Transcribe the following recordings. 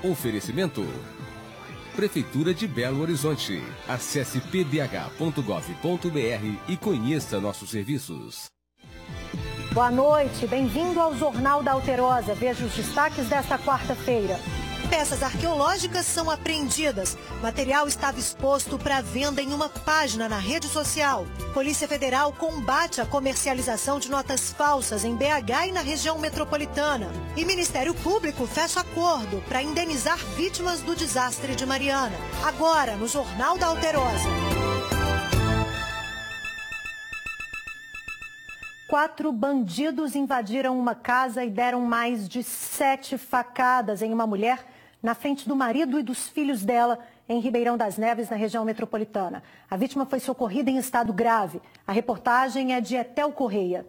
Oferecimento: Prefeitura de Belo Horizonte. Acesse pbh.gov.br e conheça nossos serviços. Boa noite, bem-vindo ao Jornal da Alterosa. Veja os destaques desta quarta-feira. Peças arqueológicas são apreendidas. Material estava exposto para venda em uma página na rede social. Polícia Federal combate a comercialização de notas falsas em BH e na região metropolitana. E Ministério Público fecha acordo para indenizar vítimas do desastre de Mariana. Agora, no Jornal da Alterosa. 4 bandidos invadiram uma casa e deram mais de 7 facadas em uma mulher na frente do marido e dos filhos dela, em Ribeirão das Neves, na região metropolitana. A vítima foi socorrida em estado grave. A reportagem é de Etel Correia.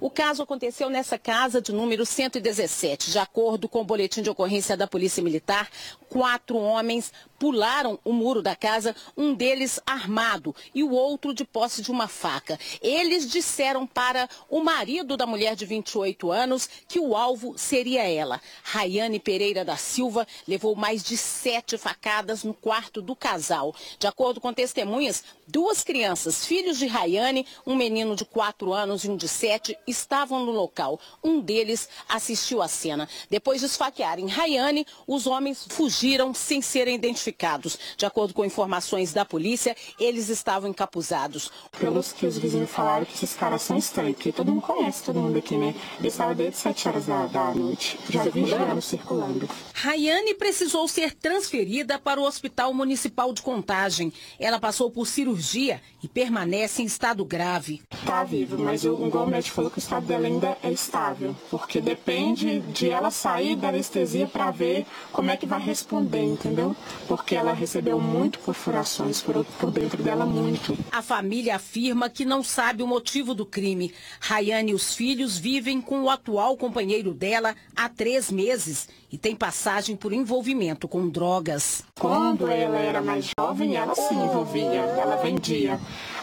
O caso aconteceu nessa casa de número 117. De acordo com o boletim de ocorrência da Polícia Militar, 4 homens pularam o muro da casa, um deles armado e o outro de posse de uma faca. Eles disseram para o marido da mulher de 28 anos que o alvo seria ela. Rayane Pereira da Silva levou mais de 7 facadas no quarto do casal. De acordo com testemunhas, 2 crianças, filhos de Rayane, um menino de 4 anos e um de 7, estavam no local. Um deles assistiu à cena. Depois de esfaquearem Rayane, os homens fugiram sem serem identificados. De acordo com informações da polícia, eles estavam encapuzados. Pelos que os vizinhos falaram, que esses caras são estranhos, porque todo mundo conhece todo mundo aqui, né? Eles estavam desde 7 horas da noite, já 20 anos circulando. Rayane precisou ser transferida para o Hospital Municipal de Contagem. Ela passou por cirurgia e permanece em estado grave. Tá vivo, mas igual o médico falou que o estado dela ainda é estável, porque depende de ela sair da anestesia para ver como é que vai responder, entendeu? Porque ela recebeu muito perfurações por dentro dela, muito. A família afirma que não sabe o motivo do crime. Rayane e os filhos vivem com o atual companheiro dela há 3 meses e tem passagem por envolvimento com drogas. Quando ela era mais jovem, ela se envolvia, ela vendia.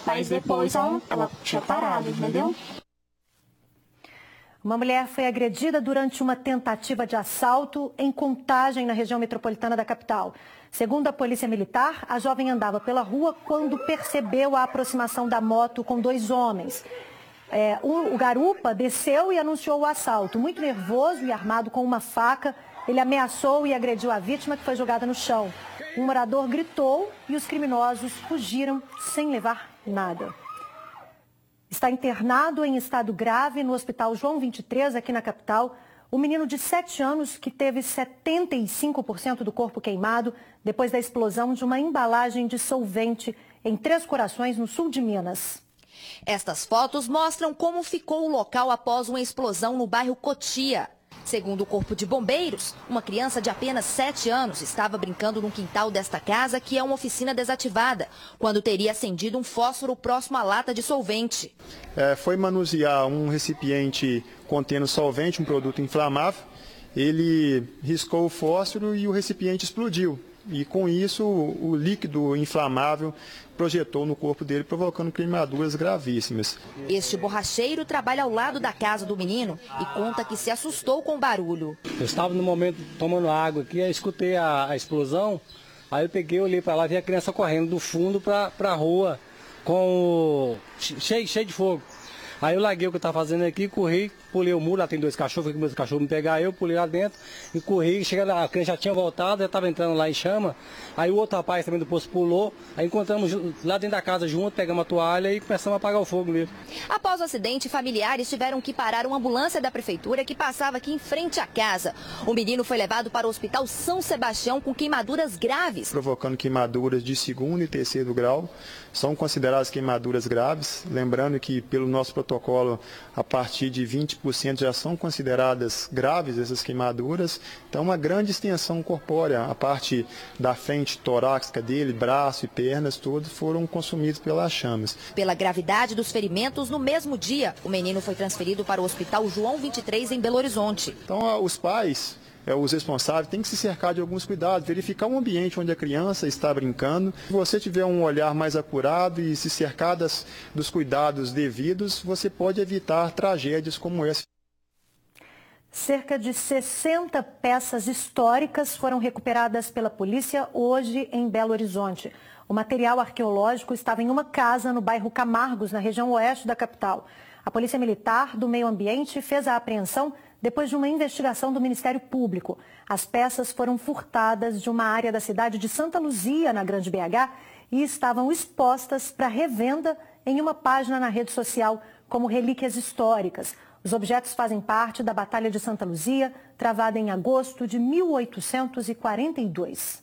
Mas depois ela tinha parado, entendeu? Uma mulher foi agredida durante uma tentativa de assalto em Contagem, na região metropolitana da capital. Segundo a Polícia Militar, a jovem andava pela rua quando percebeu a aproximação da moto com 2 homens. O garupa desceu e anunciou o assalto. Muito nervoso e armado com uma faca, ele ameaçou e agrediu a vítima, que foi jogada no chão. Um morador gritou e os criminosos fugiram sem levar nada. Está internado em estado grave no Hospital João 23, aqui na capital, o menino de 7 anos que teve 75% do corpo queimado depois da explosão de uma embalagem de solvente em Três Corações, no sul de Minas. Estas fotos mostram como ficou o local após uma explosão no bairro Cotia. Segundo o Corpo de Bombeiros, uma criança de apenas 7 anos estava brincando no quintal desta casa, que é uma oficina desativada, quando teria acendido um fósforo próximo à lata de solvente. Foi manusear um recipiente contendo solvente, um produto inflamável. Ele riscou o fósforo e o recipiente explodiu. E com isso, o líquido inflamável projetou no corpo dele, provocando queimaduras gravíssimas. Este borracheiro trabalha ao lado da casa do menino e conta que se assustou com o barulho. Eu estava no momento tomando água aqui, aí escutei a explosão, aí eu peguei, olhei para lá, vi a criança correndo do fundo para a rua, cheio de fogo. Aí eu larguei o que eu estava fazendo aqui, corri, pulei o muro, lá tem 2 cachorros, que meus cachorros me pegaram, eu pulei lá dentro e corri, cheguei lá, a criança já tinha voltado, já estava entrando lá em chama, aí o outro rapaz também do posto pulou, aí encontramos lá dentro da casa junto, pegamos a toalha e começamos a apagar o fogo mesmo. Após o acidente, familiares tiveram que parar uma ambulância da prefeitura que passava aqui em frente à casa. O menino foi levado para o Hospital São Sebastião com queimaduras graves. Provocando queimaduras de 2º e 3º grau, são consideradas queimaduras graves, lembrando que pelo nosso protocolo, a partir de 20% já são consideradas graves essas queimaduras. Então, uma grande extensão corpórea, a parte da frente torácica dele, braço e pernas, todos foram consumidos pelas chamas. Pela gravidade dos ferimentos, no mesmo dia, o menino foi transferido para o Hospital João 23, em Belo Horizonte. Então, os pais, os responsáveis, têm que se cercar de alguns cuidados, verificar o ambiente onde a criança está brincando. Se você tiver um olhar mais acurado e se cercar dos cuidados devidos, você pode evitar tragédias como essa. Cerca de 60 peças históricas foram recuperadas pela polícia hoje em Belo Horizonte. O material arqueológico estava em uma casa no bairro Camargos, na região oeste da capital. A Polícia Militar do Meio Ambiente fez a apreensão depois de uma investigação do Ministério Público. As peças foram furtadas de uma área da cidade de Santa Luzia, na Grande BH, e estavam expostas para revenda em uma página na rede social como relíquias históricas. Os objetos fazem parte da Batalha de Santa Luzia, travada em agosto de 1842.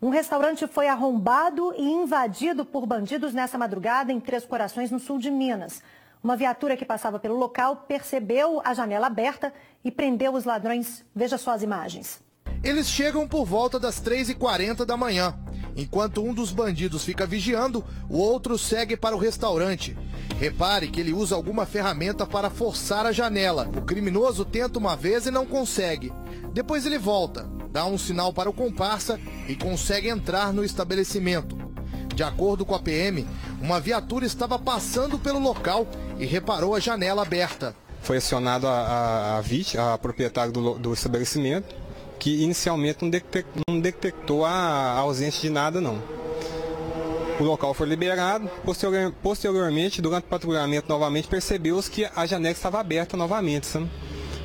Um restaurante foi arrombado e invadido por bandidos nessa madrugada em Três Corações, no sul de Minas. Uma viatura que passava pelo local percebeu a janela aberta e prendeu os ladrões. Veja só as imagens. Eles chegam por volta das 3h40 da manhã. Enquanto um dos bandidos fica vigiando, o outro segue para o restaurante. Repare que ele usa alguma ferramenta para forçar a janela. O criminoso tenta uma vez e não consegue. Depois ele volta, dá um sinal para o comparsa e consegue entrar no estabelecimento. De acordo com a PM, uma viatura estava passando pelo local e reparou a janela aberta. Foi acionado a proprietária do estabelecimento, que inicialmente não detectou a ausência de nada, não. O local foi liberado. Posteriormente, durante o patrulhamento novamente, percebeu-se que a janela estava aberta novamente, sabe?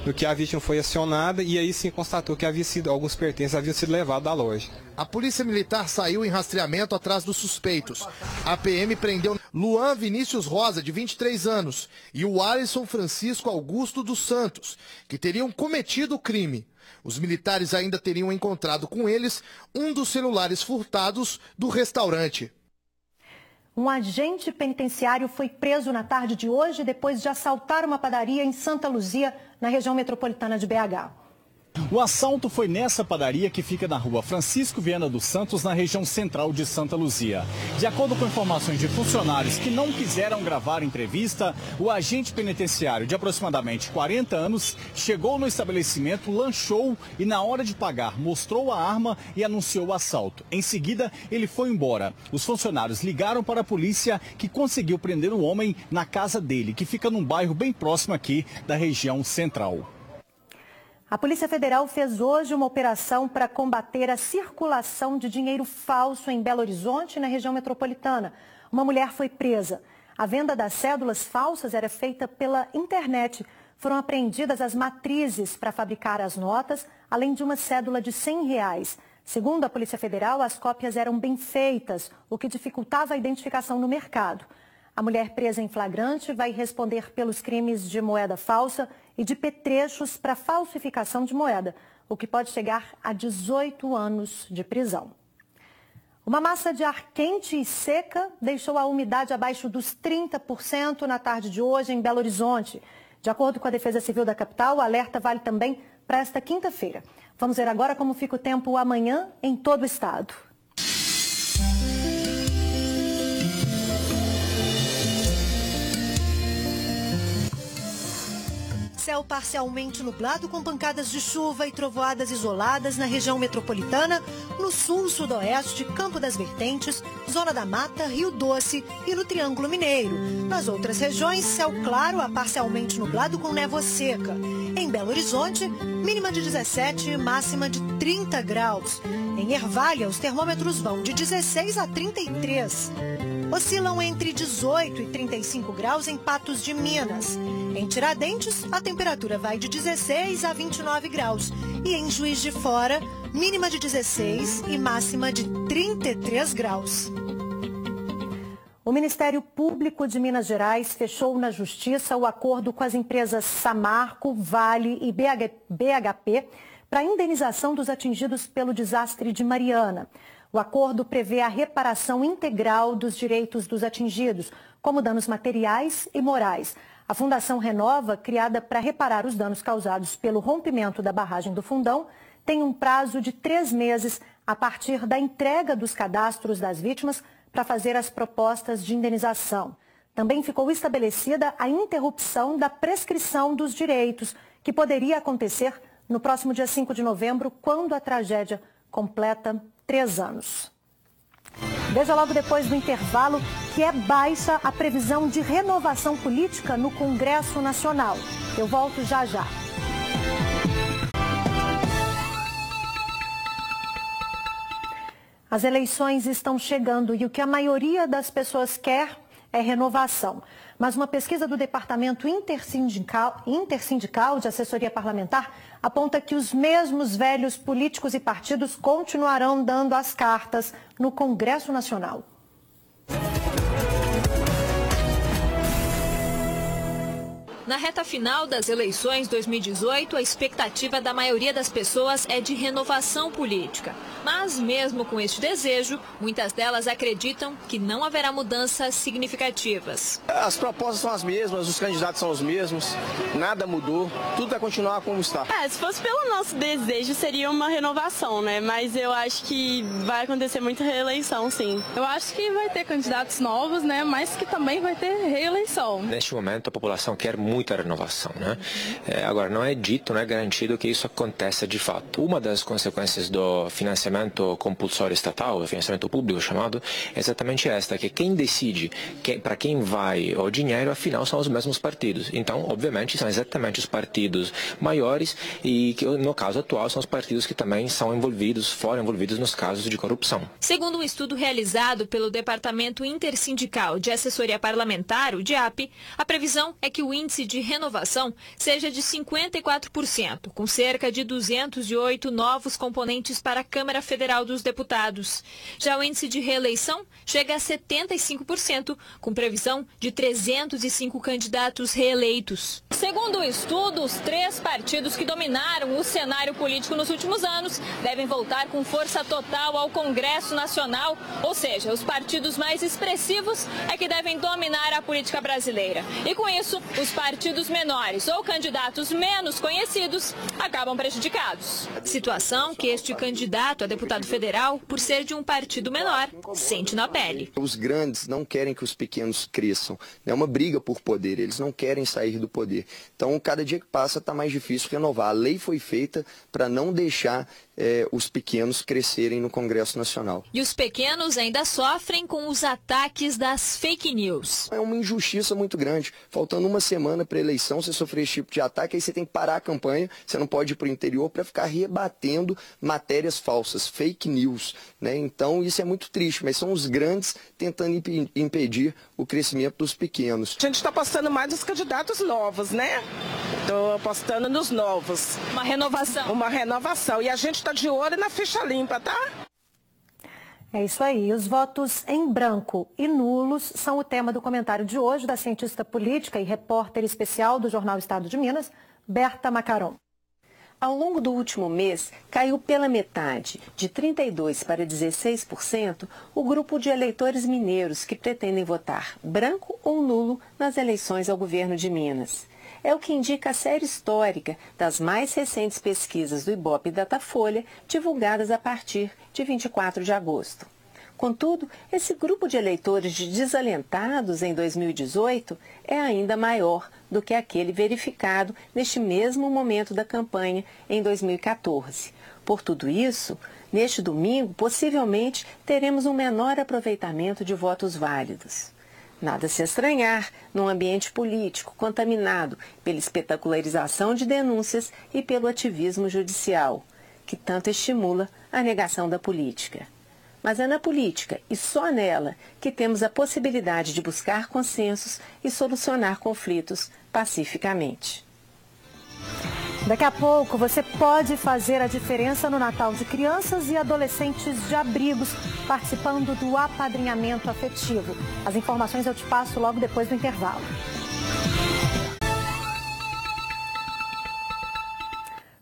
No que a vítima foi acionada e aí sim constatou que alguns pertences haviam sido levados da loja. A Polícia Militar saiu em rastreamento atrás dos suspeitos. A PM prendeu Luan Vinícius Rosa, de 23 anos, e o Alisson Francisco Augusto dos Santos, que teriam cometido o crime. Os militares ainda teriam encontrado com eles um dos celulares furtados do restaurante. Um agente penitenciário foi preso na tarde de hoje depois de assaltar uma padaria em Santa Luzia, na região metropolitana de BH. O assalto foi nessa padaria que fica na rua Francisco Viana dos Santos, na região central de Santa Luzia. De acordo com informações de funcionários que não quiseram gravar entrevista, o agente penitenciário de aproximadamente 40 anos chegou no estabelecimento, lanchou e na hora de pagar mostrou a arma e anunciou o assalto. Em seguida, ele foi embora. Os funcionários ligaram para a polícia, que conseguiu prender o homem na casa dele, que fica num bairro bem próximo aqui da região central. A Polícia Federal fez hoje uma operação para combater a circulação de dinheiro falso em Belo Horizonte, na região metropolitana. Uma mulher foi presa. A venda das cédulas falsas era feita pela internet. Foram apreendidas as matrizes para fabricar as notas, além de uma cédula de R$100. Segundo a Polícia Federal, as cópias eram bem feitas, o que dificultava a identificação no mercado. A mulher presa em flagrante vai responder pelos crimes de moeda falsa e de petrechos para falsificação de moeda, o que pode chegar a 18 anos de prisão. Uma massa de ar quente e seca deixou a umidade abaixo dos 30% na tarde de hoje em Belo Horizonte. De acordo com a Defesa Civil da capital, o alerta vale também para esta quinta-feira. Vamos ver agora como fica o tempo amanhã em todo o estado. Céu parcialmente nublado com pancadas de chuva e trovoadas isoladas na região metropolitana, no sul, sudoeste, Campo das Vertentes, Zona da Mata, Rio Doce e no Triângulo Mineiro. Nas outras regiões, céu claro a parcialmente nublado com névoa seca. Em Belo Horizonte, mínima de 17 e máxima de 30 graus. Em Ervália, os termômetros vão de 16 a 33. Oscilam entre 18 e 35 graus em Patos de Minas. Em Tiradentes, a temperatura vai de 16 a 29 graus. E em Juiz de Fora, mínima de 16 e máxima de 33 graus. O Ministério Público de Minas Gerais fechou na Justiça o acordo com as empresas Samarco, Vale e BHP para a indenização dos atingidos pelo desastre de Mariana. O acordo prevê a reparação integral dos direitos dos atingidos, como danos materiais e morais. A Fundação Renova, criada para reparar os danos causados pelo rompimento da barragem do Fundão, tem um prazo de 3 meses a partir da entrega dos cadastros das vítimas para fazer as propostas de indenização. Também ficou estabelecida a interrupção da prescrição dos direitos, que poderia acontecer no próximo dia 5 de novembro, quando a tragédia completa 3 anos. Veja logo depois do intervalo que é baixa a previsão de renovação política no Congresso Nacional. Eu volto já já. As eleições estão chegando e o que a maioria das pessoas quer é renovação. Mas uma pesquisa do Departamento Intersindical de Assessoria Parlamentar aponta que os mesmos velhos políticos e partidos continuarão dando as cartas no Congresso Nacional. Na reta final das eleições 2018, a expectativa da maioria das pessoas é de renovação política. Mas, mesmo com este desejo, muitas delas acreditam que não haverá mudanças significativas. As propostas são as mesmas, os candidatos são os mesmos, nada mudou, tudo vai continuar como está. Se fosse pelo nosso desejo, seria uma renovação, né? Mas eu acho que vai acontecer muita reeleição, sim. Eu acho que vai ter candidatos novos, né? Mas que também vai ter reeleição. Neste momento, a população quer muita renovação, né? Agora, não é dito, não é garantido que isso aconteça de fato. Uma das consequências do financiamento compulsório estatal, o financiamento público chamado, é exatamente esta, que quem decide para quem vai o dinheiro, afinal, são os mesmos partidos. Então, obviamente, são exatamente os partidos maiores e que, no caso atual, são os partidos que também são envolvidos, foram envolvidos nos casos de corrupção. Segundo um estudo realizado pelo Departamento Intersindical de Assessoria Parlamentar, o DIAP, a previsão é que o índice de renovação seja de 54%, com cerca de 208 novos componentes para a Câmara Federal dos Deputados. Já o índice de reeleição chega a 75%, com previsão de 305 candidatos reeleitos. Segundo o estudo, os 3 partidos que dominaram o cenário político nos últimos anos devem voltar com força total ao Congresso Nacional, ou seja, os partidos mais expressivos é que devem dominar a política brasileira. E com isso, os partidos menores ou candidatos menos conhecidos acabam prejudicados. Situação que este candidato a deputado federal, por ser de um partido menor, sente na pele. Os grandes não querem que os pequenos cresçam. É uma briga por poder, eles não querem sair do poder. Então, cada dia que passa está mais difícil renovar. A lei foi feita para não deixar os pequenos crescerem no Congresso Nacional. E os pequenos ainda sofrem com os ataques das fake news. É uma injustiça muito grande. Faltando uma semana para a eleição, você sofrer esse tipo de ataque, aí você tem que parar a campanha, você não pode ir para o interior para ficar rebatendo matérias falsas, fake news, né? Então, isso é muito triste, mas são os grandes tentando impedir o crescimento dos pequenos. A gente está apostando mais nos candidatos novos, né? Estou apostando nos novos. Uma renovação. Uma renovação. E a gente está de olho na ficha limpa, tá? É isso aí. Os votos em branco e nulos são o tema do comentário de hoje da cientista política e repórter especial do Jornal Estado de Minas, Berta Macaron. Ao longo do último mês, caiu pela metade, de 32% para 16%, o grupo de eleitores mineiros que pretendem votar branco ou nulo nas eleições ao governo de Minas. É o que indica a série histórica das mais recentes pesquisas do Ibope e Datafolha, divulgadas a partir de 24 de agosto. Contudo, esse grupo de eleitores de desalentados em 2018 é ainda maior do que aquele verificado neste mesmo momento da campanha em 2014. Por tudo isso, neste domingo, possivelmente, teremos um menor aproveitamento de votos válidos. Nada se estranhar num ambiente político contaminado pela espetacularização de denúncias e pelo ativismo judicial, que tanto estimula a negação da política. Mas é na política, e só nela, que temos a possibilidade de buscar consensos e solucionar conflitos pacificamente. Daqui a pouco você pode fazer a diferença no Natal de crianças e adolescentes de abrigos, participando do apadrinhamento afetivo. As informações eu te passo logo depois do intervalo.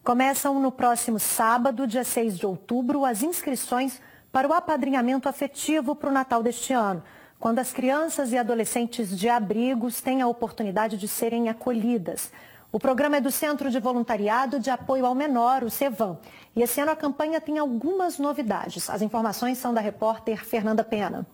Começam no próximo sábado, dia 6 de outubro, as inscrições para o apadrinhamento afetivo para o Natal deste ano, quando as crianças e adolescentes de abrigos têm a oportunidade de serem acolhidas. O programa é do Centro de Voluntariado de Apoio ao Menor, o CEVAM. E esse ano a campanha tem algumas novidades. As informações são da repórter Fernanda Pena.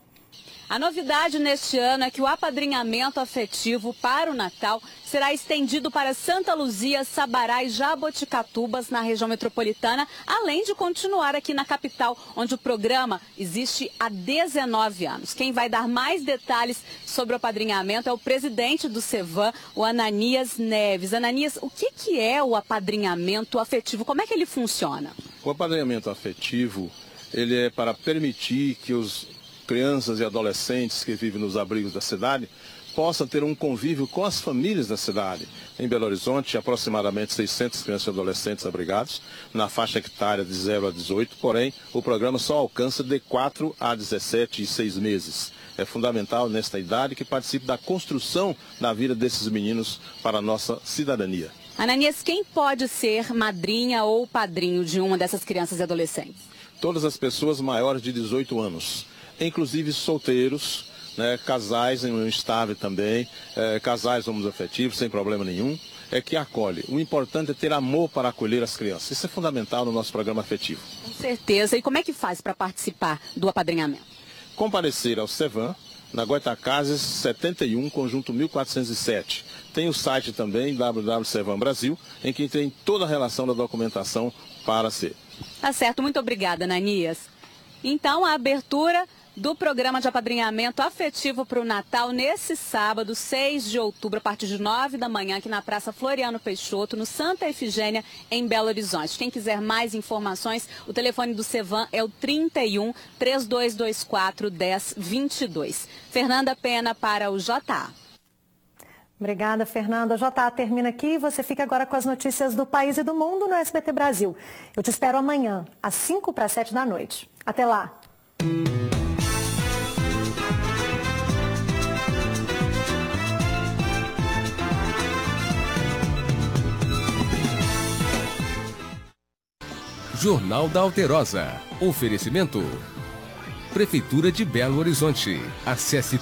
A novidade neste ano é que o apadrinhamento afetivo para o Natal será estendido para Santa Luzia, Sabará e Jaboticatubas, na região metropolitana, além de continuar aqui na capital, onde o programa existe há 19 anos. Quem vai dar mais detalhes sobre o apadrinhamento é o presidente do CEVAM, o Ananias Neves. Ananias, o que é o apadrinhamento afetivo? Como é que ele funciona? O apadrinhamento afetivo ele é para permitir que os crianças e adolescentes que vivem nos abrigos da cidade possam ter um convívio com as famílias da cidade. Em Belo Horizonte, aproximadamente 600 crianças e adolescentes abrigados, na faixa etária de 0 a 18, porém, o programa só alcança de 4 a 17 e 6 meses. É fundamental, nesta idade, que participe da construção da vida desses meninos para a nossa cidadania. Ananias, quem pode ser madrinha ou padrinho de uma dessas crianças e adolescentes? Todas as pessoas maiores de 18 anos, inclusive solteiros, né, casais em união estável também, casais homoafetivos, sem problema nenhum, é que acolhe. O importante é ter amor para acolher as crianças. Isso é fundamental no nosso programa afetivo. Com certeza. E como é que faz para participar do apadrinhamento? Comparecer ao Cevan, na Goitacazes 71, conjunto 1407. Tem o site também, www.cevan Brasil, em que tem toda a relação da documentação para ser. Tá certo. Muito obrigada, Ananias. Então, a abertura do programa de apadrinhamento afetivo para o Natal nesse sábado, 6 de outubro, a partir de 9 da manhã, aqui na Praça Floriano Peixoto, no Santa Efigênia, em Belo Horizonte. Quem quiser mais informações, o telefone do Cevan é o 31 3224 1022. Fernanda Pena para o JA. Obrigada, Fernanda. O JA termina aqui. Você fica agora com as notícias do país e do mundo no SBT Brasil. Eu te espero amanhã, às 5 para 7 da noite. Até lá. Jornal da Alterosa. Oferecimento. Prefeitura de Belo Horizonte. Acesse